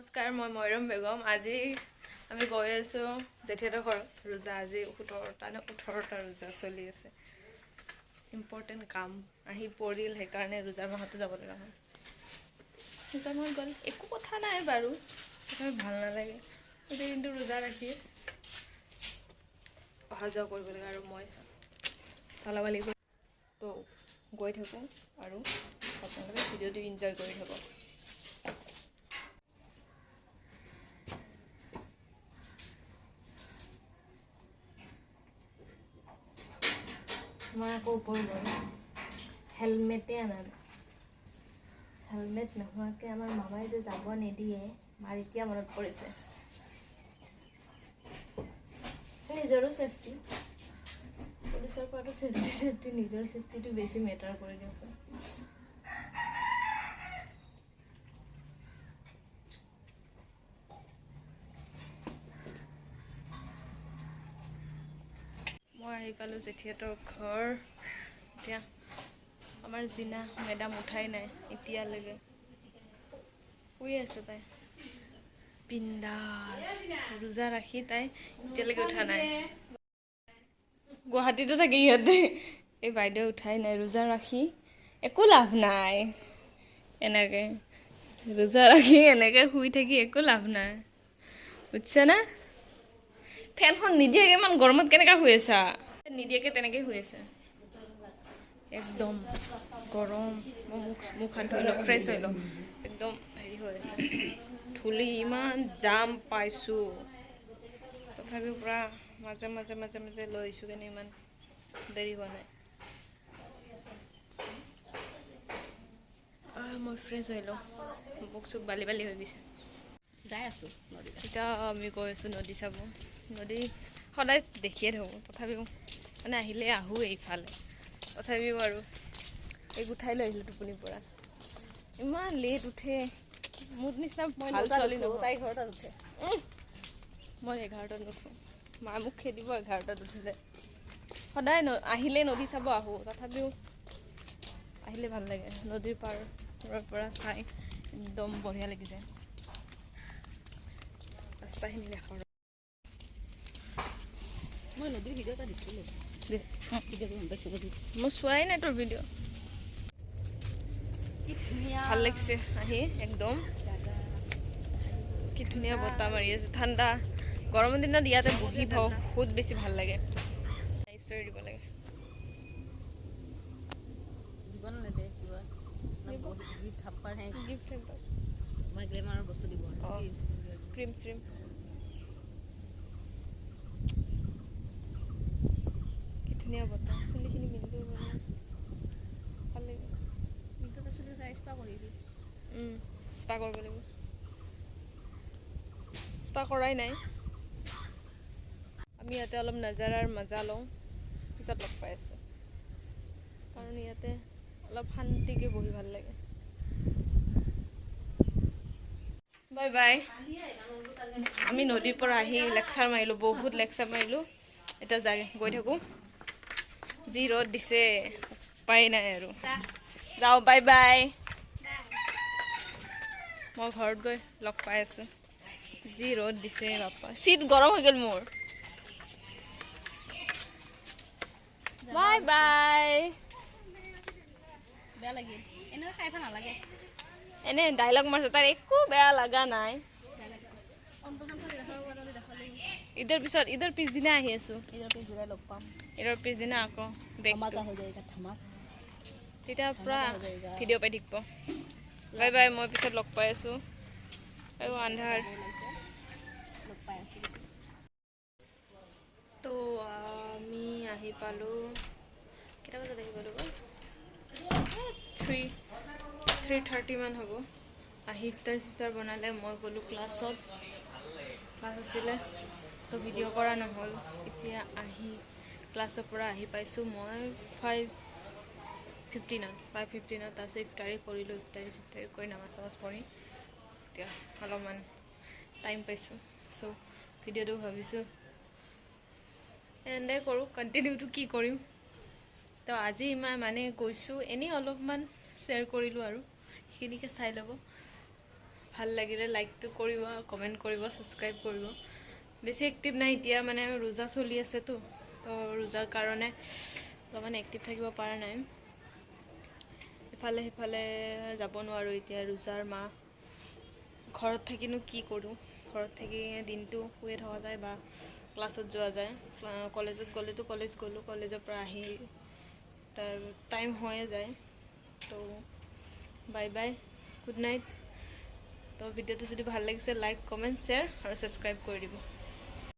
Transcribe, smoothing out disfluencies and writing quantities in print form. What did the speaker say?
নমস্কাৰ মই ময়ৰম বেগম আজি আমি গৈ আছো জেঠিয়াতৰ ঘৰত ৰোজা আজি 17টা নে 18টা ৰোজা চলি আছে ইম্পৰ্টেণ্ট কাম আহি পৰিল সেইকাৰণে ৰোজাৰ মাহতে যাব লগা হ'ল ৰোজাৰ মাহত গ'ল একো কথা নাই বাৰু তথাপি ভাল নালাগে কিন্তু ৰোজা ৰাখি অহা যোৱা কৰিব লাগে আৰু মই চলাব লাগিব তো গৈ থাকোঁ আৰু আপোনালোকে ভিডিঅ'টো এনজয় কৰি থাকক মই আকৌ ওপৰ গ'ল হেলমেটে আনা হেলমেট নোহোৱাকৈ আমাৰ মামাই যে যাব নিদিয়ে মাৰ এতিয়া মনত পৰিছে নিজৰো চেফটি পুলিচৰ পৰাটো চেফটি নিজৰ চেফটিটো বেছি মেটাৰ কৰি দিয়কচোন মই আহি পালোঁ জেঠিয়াতৰ ঘৰ এতিয়া আমাৰ জিনা মেডাম উঠাই নাই এতিয়ালৈকে শুই আছে তাই বিন্দাছ ৰোজা ৰাখি তাই এতিয়ালৈকে উঠা নাই গুৱাহাটীতো থাকে ইহঁতে এই বাইদেউ উঠাই নাই ৰোজা ৰাখি একো লাভ নাই এনেকৈ ৰোজা ৰাখি এনেকৈ শুই থাকি একো লাভ নাই বুজিছা না ফেনখন নিদিয়াকৈ ইমান গৰমত কেনেকৈ শুই আছা নিদিয়াকৈ তেনেকৈ শুই আছে একদম গৰম মই মুখ হাত ধুই লওঁ ফ্ৰেছ হৈ লওঁ একদম হেৰি হৈ আছে ধূলি ইমান জাম পাইছোঁ তথাপিও পূৰা মাজে মাজে লৈ আহিছোঁ কেনে ইমান দেৰি হোৱা নাই মই ফ্ৰেছ হৈ লওঁ মুখ চুখ বালি হৈ গৈছে যাই আছোঁ নদীত এতিয়া আমি গৈ আছোঁ নদী চাব নদী সদায় দেখিয়ে থাকোঁ তথাপিও মানে আহিলে আহোঁ এইফালে তথাপিও আৰু এই উঠাই লৈ আহিলোঁ টোপনিৰ পৰা ইমান লেট উঠে মোৰ নিচিনা ভাল ছোৱালী নহয় তাই ঘৰতে উঠে মই 11টাত নুঠোঁ মা মোক খেদিব 11টাত উঠিলে সদায় আহিলে নদী চাব আহোঁ তথাপিও আহিলে ভাল লাগে নদীৰ পাৰৰ পৰা চাই একদম বঢ়িয়া লাগি যায় ৰাস্তাখিনি দেখাওঁ মই নদীৰ ভিডিঅ' এটা দিছিলোঁ মই চোৱাই নাই তোৰ ভিডিঅ' কি ধুনীয়া ভাল লাগিছে আহি একদম কি ধুনীয়া বতাহ মাৰি আছে ঠাণ্ডা গৰমৰ দিনত ইয়াতে বহি বহুত বেছি ভাল লাগে ষ্টৰি দিব লাগে দিব নালাগে কিবা গিফ্ট হাপ্পাৰ হে গিফ্ট হাপ্পাৰ মই গ্লেমাৰৰ বস্তু দিব ক্ৰীম শ্ৰীম কি ধুনীয়া বতাহ চুলিখিনি মিলিব ভাল লাগে কিন্তু চুলি চাই স্পা কৰি দি স্পা কৰিব লাগিব স্পা কৰাই নাই আমি ইয়াতে অলপ নাজাৰাৰ মজা লওঁ পিছত লগ পাই আছোঁ কাৰণ ইয়াতে অলপ শান্তিকৈ বহি ভাল লাগে বাই বাই আমি নদীৰ পৰা আহি লেকচাৰ মাৰিলোঁ বহুত লেকচাৰ মাৰিলোঁ এতিয়া গৈ থাকোঁ যি ৰ'দ দিছে উপায় নাই আৰু যাওঁ বাই বাই মই ঘৰত গৈ লগ পাই আছোঁ যি ৰ'দ দিছে বাপা চিট গৰম হৈ গ'ল মোৰ বাই বাই বেয়া লাগিল এনেকৈ খাই ভাল নালাগে এনে ডাইলগ মাৰিছোঁ তাৰ একো বেয়া লগা নাই ঈদৰ পিছদিনা আহি আছোঁ ঈদৰ পিছদিনা লগ পাম ঈদৰ পিছদিনা আকৌ তেতিয়া পূৰা ভিডিঅ' পাই থাকিব বাই বাই মই পিছত লগ পাই আছোঁ আৰু আন্ধাৰ তো আমি আহি পালোঁ কেইটা বজাত আহি পালোঁ 3:30 মান হ'ব আহি ইফতাৰ বনালে মই গ'লোঁ ক্লাছ আছিলে তো ভিডিঅ' কৰা নহ'ল এতিয়া আহি ক্লাছৰ পৰা আহি পাইছোঁ মই 5:15 তাৰপিছত ইফতাৰী কৰিলোঁ ইফতাৰী কৰি নামাজ পঢ়ি এতিয়া অলপমান টাইম পাইছোঁ চ' ভিডিঅ'টো ভাবিছোঁ এনেদৰে কৰোঁ কণ্টিনিউটো কি কৰিম তো আজি ইমান গৈছোঁ এনেই অলপমান শ্বেয়াৰ কৰিলোঁ আৰু সেইখিনিকে চাই ল'ব ভাল লাগিলে লাইকটো কৰিব, কমেণ্ট কৰিব, ছাবস্ক্ৰাইব কৰিব। বেছি এক্টিভ নাই এতিয়া, মানে ৰোজা চলি আছেতো, তো ৰোজাৰ কাৰণে অলপমান এক্টিভ থাকিব পৰা নাই। ইফালে সিফালে যাব নোৱাৰোঁ এতিয়া, ৰোজাৰ মাহ। ঘৰত থাকিনো কি কৰোঁ, ঘৰত থাকি দিনটো শুয়ে থকা যায় বা ক্লাছত যোৱা যায়। কলেজত গ'লেতো কলেজ গ'লোঁ, কলেজৰ পৰা আহি তাৰ টাইম হৈয়ে যায়। তো বাই বাই, গুড নাইট। তো ভিডিঅ'টো যদি ভাল লাগিছে লাইক, কমেণ্ট, শ্বেয়াৰ আৰু ছাবস্ক্ৰাইব কৰি দিব।